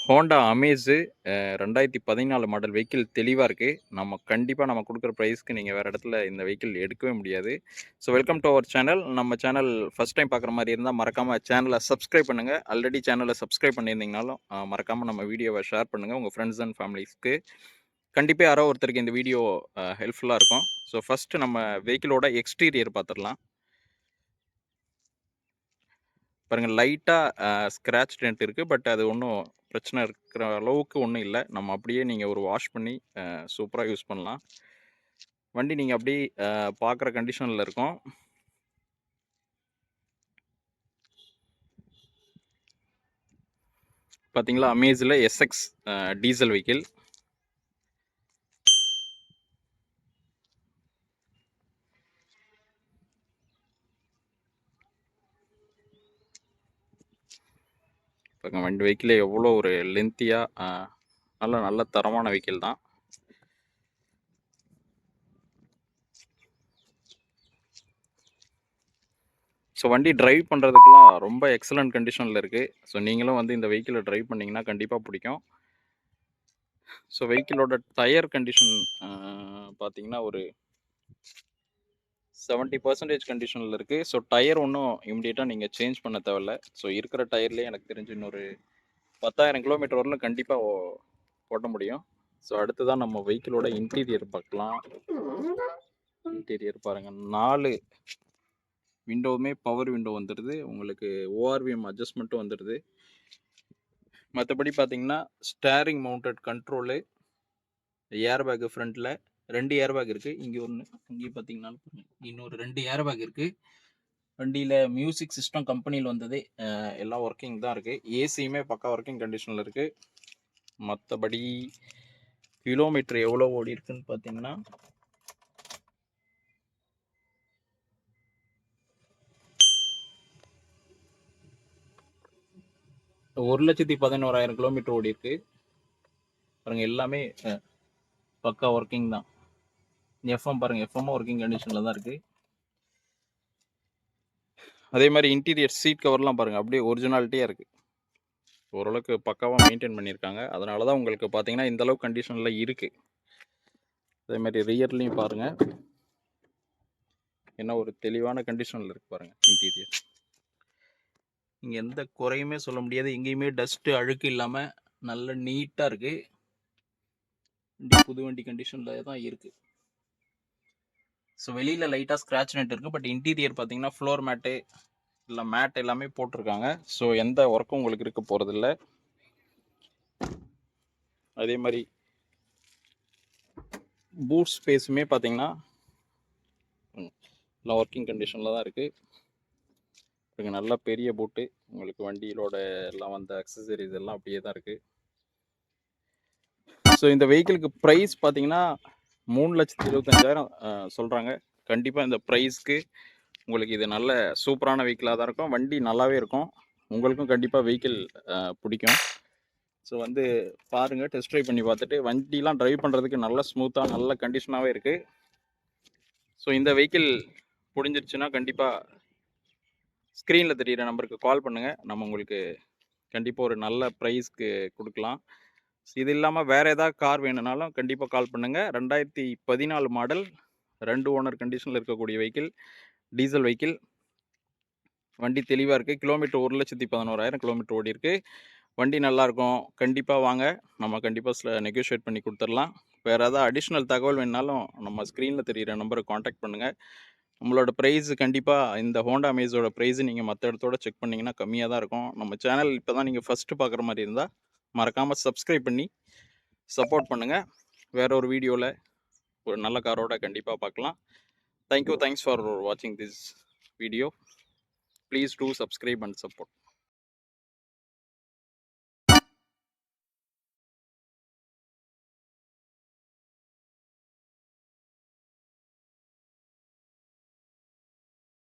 Honda Amaze 2014 model vehicle தெளிவாக இருக்குது. நம்ம கொடுக்குற ப்ரைஸ்க்கு நீங்கள் வேறு இடத்துல இந்த வெஹிக்கிள் எடுக்கவே முடியாது. So welcome to our channel. நம்ம சேனல் ஃபஸ்ட் டைம் பார்க்குற மாதிரி இருந்தால் மறக்காமல் சேனலை சப்ஸ்கிரைப் பண்ணுங்கள். ஆல்ரெடி சேனலை சப்ஸ்கிரைப் பண்ணியிருந்தீங்கனாலும் மறக்காமல் நம்ம வீடியோவை ஷேர் பண்ணுங்கள் உங்கள் ஃப்ரெண்ட்ஸ் அண்ட் ஃபேமிலிஸ்க்கு. கண்டிப்பாக யாரோ ஒருத்தருக்கு இந்த வீடியோ ஹெல்ப்ஃபுல்லாக இருக்கும். ஸோ ஃபஸ்ட்டு நம்ம வெஹிக்கிளோட எக்ஸ்டீரியர் பார்த்துடலாம். பாருங்கள், லைட்டாக ஸ்க்ராட்ச் டென்ட் இருக்குது. பட் அது ஒன்றும் பிரச்சனை இருக்கிற அளவுக்கு ஒன்றும் இல்லை. நம்ம அப்படியே நீங்கள் ஒரு வாஷ் பண்ணி சூப்பராக யூஸ் பண்ணலாம். வண்டி நீங்கள் அப்படி பார்க்குற கண்டிஷனில் இருக்கும். பார்த்தீங்களா, அமேஸில் எஸ்எக்ஸ் டீசல் வெஹிக்கிள். இப்போ வண்டி வெஹிக்கிளே எவ்வளோ ஒரு லென்த்தியாக நல்ல தரமான வெஹிக்கிள் தான். ஸோ வண்டி ட்ரைவ் பண்ணுறதுக்கெலாம் ரொம்ப எக்ஸலண்ட் கண்டிஷனில் இருக்குது. ஸோ நீங்களும் வந்து இந்த வெஹிக்கிளை ட்ரைவ் பண்ணிங்கன்னா கண்டிப்பாக பிடிக்கும். ஸோ வெஹிக்கிளோட டயர் கண்டிஷன் பார்த்தீங்கன்னா ஒரு 70% கண்டிஷனில் இருக்குது. ஸோ டயர் ஒன்றும் இமிடியேட்டாக நீங்கள் சேஞ்ச் பண்ண தேவையில்ல. ஸோ இருக்கிற டயர்லேயே எனக்கு தெரிஞ்சு இன்னொரு 10,000 கிலோமீட்டர் வரலும் கண்டிப்பாக ஓட்ட முடியும். ஸோ அடுத்து தான் நம்ம வெஹிக்கிளோட இன்டீரியர் பார்க்கலாம். இன்டீரியர் பாருங்கள், 4 விண்டோவுமே பவர் விண்டோ வந்துடுது. உங்களுக்கு ஓஆர்விஎம் அட்ஜஸ்ட்மெண்ட்டும் வந்துடுது. மற்றபடி பார்த்தீங்கன்னா steering mounted control, air bag ஃப்ரண்ட்டில் 2 ஏர் பேக் இருக்குது. இங்கே ஒன்று, இங்கே பார்த்தீங்கன்னா இன்னொரு 2 ஏர் பேக் இருக்குது. வண்டியில் மியூசிக் சிஸ்டம் கம்பெனியில் வந்தது, எல்லாம் ஒர்க்கிங் தான் இருக்குது. ஏசியுமே பக்கா ஒர்க்கிங் கண்டிஷனில் இருக்குது. மற்றபடி கிலோமீட்டர் எவ்வளோ ஓடி இருக்குன்னு பார்த்தீங்கன்னா 1,11,000 கிலோமீட்டர் ஓடி இருக்கு. பாருங்கள், எல்லாமே பக்கா ஒர்க்கிங் தான். எஃப்எம் பாருங்கள், எஃப்எம்மும் ஒர்க்கிங் கண்டிஷனில் தான் இருக்குது. அதே மாதிரி இன்டீரியர் சீட் கவர்லாம் பாருங்கள், அப்படியே ஒரிஜினாலிட்டியாக இருக்குது. ஓரளவுக்கு பக்காவாக மெயின்டைன் பண்ணியிருக்காங்க. அதனால தான் உங்களுக்கு பார்த்தீங்கன்னா இந்தளவுக்கு கண்டிஷனில் இருக்குது. அதே மாதிரி ரியர்லேயும் பாருங்கள், என்ன ஒரு தெளிவான கண்டிஷனில் இருக்குது பாருங்கள் இன்டீரியர். இங்கே எந்த குறையுமே சொல்ல முடியாது. எங்கேயுமே டஸ்ட்டு அழுக்கு இல்லாமல் நல்ல நீட்டாக இருக்குது. புது வண்டி கண்டிஷனில் தான் இருக்குது. ஸோ வெளியில் லைட்டாக ஸ்க்ராட்ச் நெட் இருக்குது. பட் இன்டீரியர் பார்த்தீங்கன்னா ஃப்ளோர் மேட்டு இல்லை மேட் எல்லாமே போட்டிருக்காங்க. ஸோ எந்த ஒர்க்கும் உங்களுக்கு இருக்க போகிறதில்ல. அதே மாதிரி பூட் ஸ்பேஸுமே பார்த்தீங்கன்னா எல்லாம் ஒர்க்கிங் கண்டிஷனில் தான் இருக்குது. நல்ல பெரிய பூட்டு, உங்களுக்கு வண்டியிலோட எல்லாம் வந்த அக்சசரிஸ் எல்லாம் அப்படியே தான் இருக்குது. ஸோ இந்த வெஹிக்கிளுக்கு ப்ரைஸ் பார்த்தீங்கன்னா 3,25,000 சொல்கிறாங்க. கண்டிப்பாக இந்த ப்ரைஸ்க்கு உங்களுக்கு இது நல்ல சூப்பரான வெஹிக்கிளாக தான் இருக்கும். வண்டி நல்லாவே இருக்கும். உங்களுக்கும் கண்டிப்பாக வெஹிக்கிள் பிடிக்கும். ஸோ வந்து பாருங்கள், டெஸ்ட் ட்ரைவ் பண்ணி பார்த்துட்டு வண்டிலாம் ட்ரைவ் பண்ணுறதுக்கு நல்ல ஸ்மூத்தாக நல்ல கண்டிஷனாகவே இருக்குது. ஸோ இந்த வெஹிக்கிள் பிடிஞ்சிருச்சுன்னா கண்டிப்பாக ஸ்க்ரீனில் தெரிகிற நம்பருக்கு கால் பண்ணுங்கள். நம்ம உங்களுக்கு கண்டிப்பாக ஒரு நல்ல ப்ரைஸ்க்கு கொடுக்கலாம். இது இல்லாமல் வேறு ஏதாவது கார் வேணும்னாலும் கண்டிப்பாக கால் பண்ணுங்கள். 2014 மாடல் 2 ஓனர் கண்டிஷனில் இருக்கக்கூடிய வெஹிக்கிள், டீசல் வெஹிக்கிள். வண்டி தெளிவாக இருக்குது. கிலோமீட்டர் 1,11,000 கிலோமீட்டர் ஓடி இருக்குது. வண்டி நல்லாயிருக்கும். கண்டிப்பாக வாங்க, நம்ம கண்டிப்பாக நெகோஷியேட் பண்ணி கொடுத்துடலாம். வேறு ஏதாவது அடிஷ்னல் தகவல் வேணுனாலும் நம்ம ஸ்க்ரீனில் தெரிகிற நம்பருக்கு காண்டாக்ட் பண்ணுங்கள். நம்மளோட ப்ரைஸு கண்டிப்பாக இந்த ஹோண்டா அமேஸோட ப்ரைஸு நீங்கள் மற்ற இடத்தோட செக் பண்ணிங்கன்னா கம்மியாக தான் இருக்கும். நம்ம சேனல் இப்போ தான் நீங்கள் ஃபஸ்ட்டு பார்க்குற மாதிரி இருந்தால் மறக்காமல் சப்ஸ்கிரைப் பண்ணி சப்போர்ட் பண்ணுங்கள். வேற ஒரு வீடியோவில் ஒரு நல்ல காரோட கண்டிப்பாக பார்க்கலாம். தேங்க்யூ, தேங்க்ஸ் ஃபார் வாட்சிங் this video. Please do subscribe and support.